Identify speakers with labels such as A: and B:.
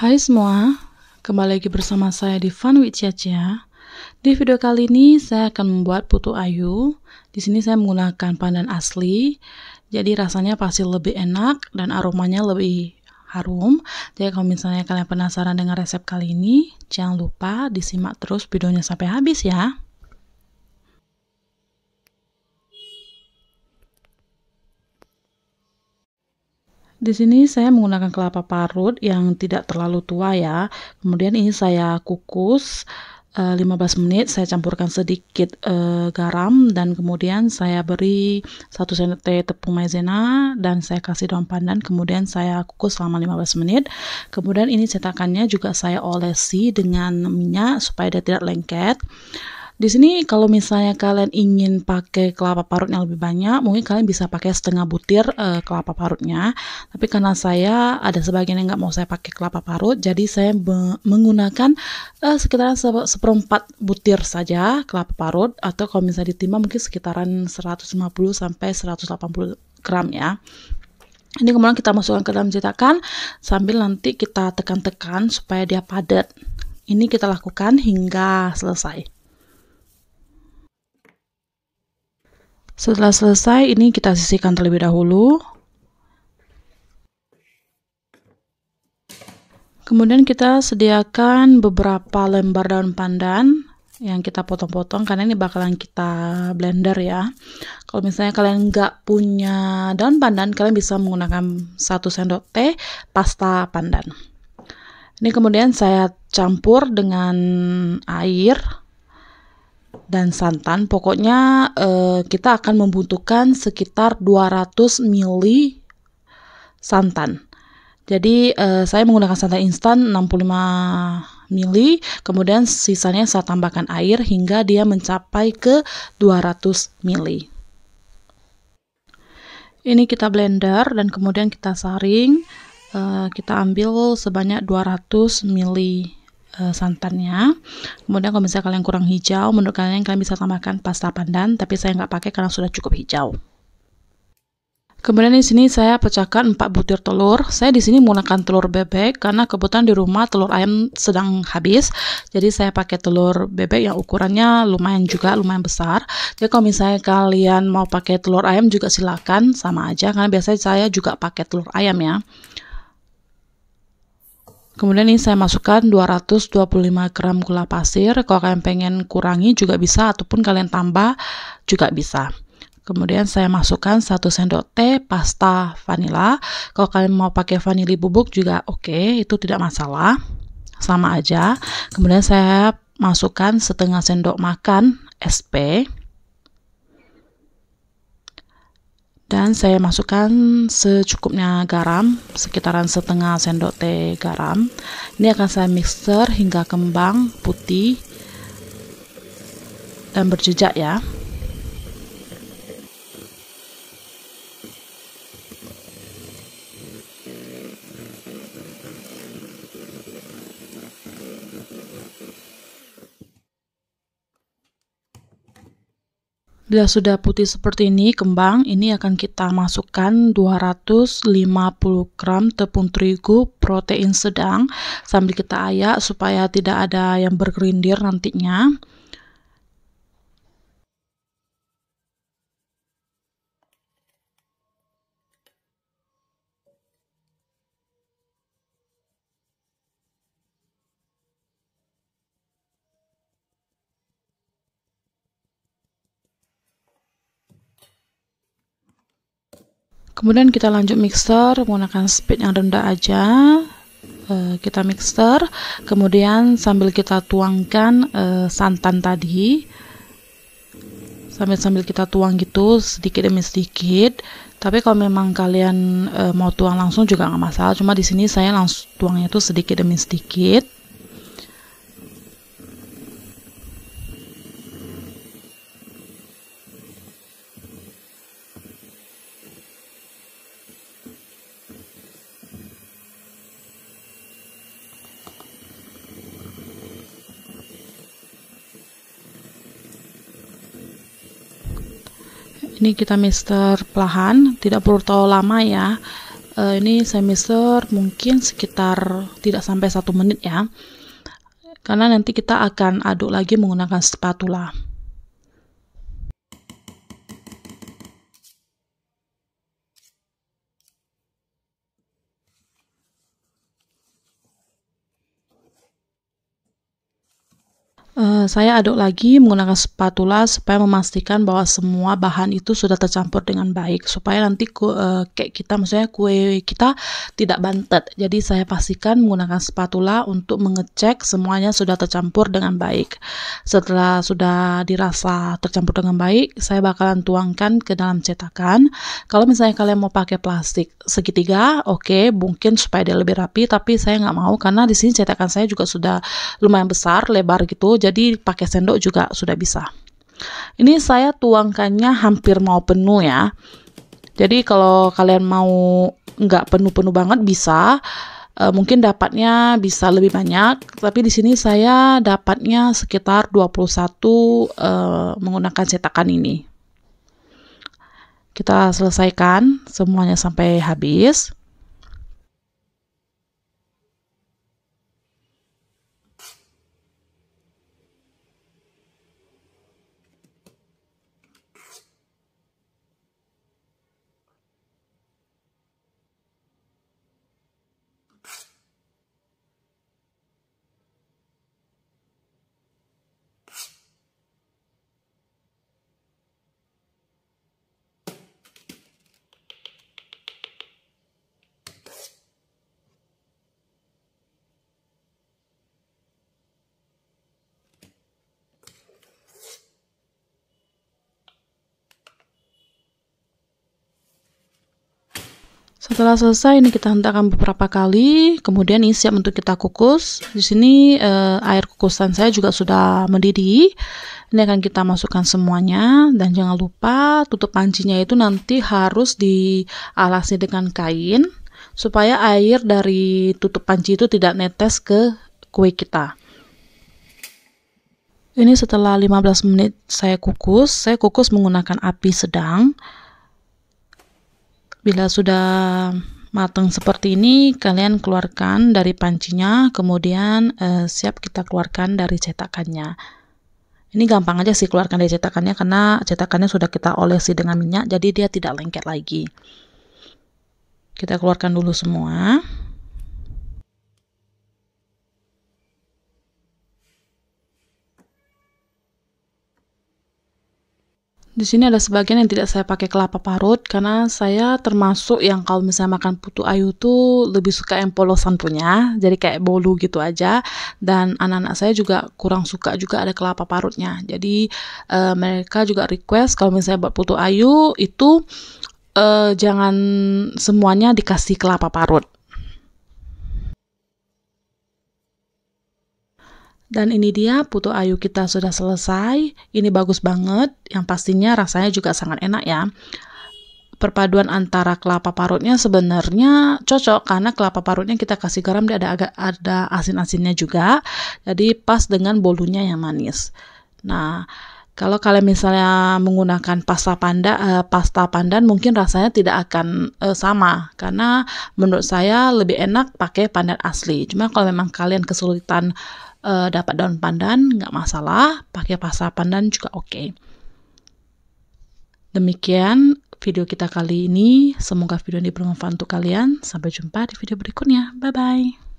A: Hai semua, kembali lagi bersama saya di Fun with Cia. Di video kali ini saya akan membuat putu ayu. Di sini saya menggunakan pandan asli, jadi rasanya pasti lebih enak dan aromanya lebih harum. Jadi kalau misalnya kalian penasaran dengan resep kali ini, jangan lupa disimak terus videonya sampai habis ya. Di sini saya menggunakan kelapa parut yang tidak terlalu tua ya. Kemudian ini saya kukus 15 menit, saya campurkan sedikit garam dan kemudian saya beri 1 sendok teh tepung maizena dan saya kasih daun pandan, kemudian saya kukus selama 15 menit. Kemudian ini cetakannya juga saya olesi dengan minyak supaya dia tidak lengket. Di sini kalau misalnya kalian ingin pakai kelapa parut yang lebih banyak, mungkin kalian bisa pakai setengah butir kelapa parutnya. Tapi karena saya ada sebagian yang nggak mau saya pakai kelapa parut, jadi saya menggunakan sekitar seperempat butir saja kelapa parut, atau kalau misalnya ditimbang mungkin sekitaran 150 sampai 180 gram ya. Ini kemudian kita masukkan ke dalam cetakan sambil nanti kita tekan-tekan supaya dia padat. Ini kita lakukan hingga selesai. Setelah selesai, ini kita sisihkan terlebih dahulu. Kemudian kita sediakan beberapa lembar daun pandan yang kita potong-potong karena ini bakalan kita blender ya. Kalau misalnya kalian nggak punya daun pandan, kalian bisa menggunakan 1 sendok teh pasta pandan. Ini kemudian saya campur dengan air dan santan. Pokoknya kita akan membutuhkan sekitar 200 ml santan. Jadi saya menggunakan santan instan 65 ml, kemudian sisanya saya tambahkan air hingga dia mencapai ke 200 ml. Ini kita blender dan kemudian kita saring. Kita ambil sebanyak 200 ml santannya. Kemudian kalau misalnya kalian kurang hijau, menurut kalian bisa tambahkan pasta pandan, tapi saya nggak pakai karena sudah cukup hijau. Kemudian di sini saya pecahkan 4 butir telur. Saya di sini menggunakan telur bebek karena kebetulan di rumah telur ayam sedang habis. Jadi saya pakai telur bebek yang ukurannya lumayan besar. Jadi kalau misalnya kalian mau pakai telur ayam juga silakan, sama aja karena biasanya saya juga pakai telur ayam ya. Kemudian ini saya masukkan 225 gram gula pasir. Kalau kalian pengen kurangi juga bisa, ataupun kalian tambah juga bisa. Kemudian saya masukkan 1 sendok teh pasta vanila. Kalau kalian mau pakai vanili bubuk juga oke, itu tidak masalah, sama aja. Kemudian saya masukkan setengah sendok makan SP. Dan saya masukkan secukupnya garam, sekitaran setengah sendok teh garam. Ini akan saya mixer hingga kembang putih dan berjejak ya. Bila sudah putih seperti ini, kembang, ini akan kita masukkan 250 gram tepung terigu protein sedang sambil kita ayak supaya tidak ada yang bergerindir nantinya. Kemudian kita lanjut mixer menggunakan speed yang rendah aja. Kita mixer, kemudian sambil kita tuangkan santan tadi, sambil kita tuang gitu sedikit demi sedikit. Tapi kalau memang kalian mau tuang langsung juga nggak masalah. Cuma di sini saya langsung tuangnya itu sedikit demi sedikit. Ini kita mixer perlahan, tidak perlu terlalu lama ya. Ini saya mixer mungkin sekitar tidak sampai 1 menit ya, karena nanti kita akan aduk lagi menggunakan spatula. Saya aduk lagi menggunakan spatula supaya memastikan bahwa semua bahan itu sudah tercampur dengan baik, supaya nanti cake kita, maksudnya kue kita tidak bantet. Jadi saya pastikan menggunakan spatula untuk mengecek semuanya sudah tercampur dengan baik. Setelah sudah dirasa tercampur dengan baik, saya bakalan tuangkan ke dalam cetakan. Kalau misalnya kalian mau pakai plastik segitiga, oke, mungkin supaya dia lebih rapi, tapi saya nggak mau karena di sini cetakan saya juga sudah lumayan besar, lebar gitu, jadi pakai sendok juga sudah bisa. Ini saya tuangkannya hampir mau penuh ya. Jadi kalau kalian mau nggak penuh-penuh banget bisa, mungkin dapatnya bisa lebih banyak, tapi di sini saya dapatnya sekitar 21 menggunakan cetakan ini. Kita selesaikan semuanya sampai habis. Setelah selesai, ini kita hentakkan beberapa kali, kemudian ini siap untuk kita kukus. Di sini air kukusan saya juga sudah mendidih. Ini akan kita masukkan semuanya, dan jangan lupa tutup pancinya itu nanti harus dialasi dengan kain supaya air dari tutup panci itu tidak netes ke kue kita. Ini setelah 15 menit saya kukus menggunakan api sedang. Bila sudah matang seperti ini, kalian keluarkan dari pancinya, kemudian siap kita keluarkan dari cetakannya. Ini gampang aja sih keluarkan dari cetakannya, karena cetakannya sudah kita olesi dengan minyak, jadi dia tidak lengket lagi. Kita keluarkan dulu semua. Di sini ada sebagian yang tidak saya pakai kelapa parut, karena saya termasuk yang kalau misalnya makan putu ayu tuh lebih suka yang polosan punya, jadi kayak bolu gitu aja. Dan anak-anak saya juga kurang suka juga ada kelapa parutnya. Jadi mereka juga request kalau misalnya buat putu ayu itu jangan semuanya dikasih kelapa parut. Dan ini dia putu ayu kita sudah selesai. Ini bagus banget, yang pastinya rasanya juga sangat enak ya. Perpaduan antara kelapa parutnya sebenarnya cocok, karena kelapa parutnya kita kasih garam, dia ada asin-asinnya juga. Jadi pas dengan bolunya yang manis. Nah, kalau kalian misalnya menggunakan pasta pandan mungkin rasanya tidak akan sama, karena menurut saya lebih enak pakai pandan asli. Cuma kalau memang kalian kesulitan dapat daun pandan, nggak masalah, pakai pasta pandan juga oke. Demikian video kita kali ini, semoga video ini bermanfaat untuk kalian. Sampai jumpa di video berikutnya, bye bye.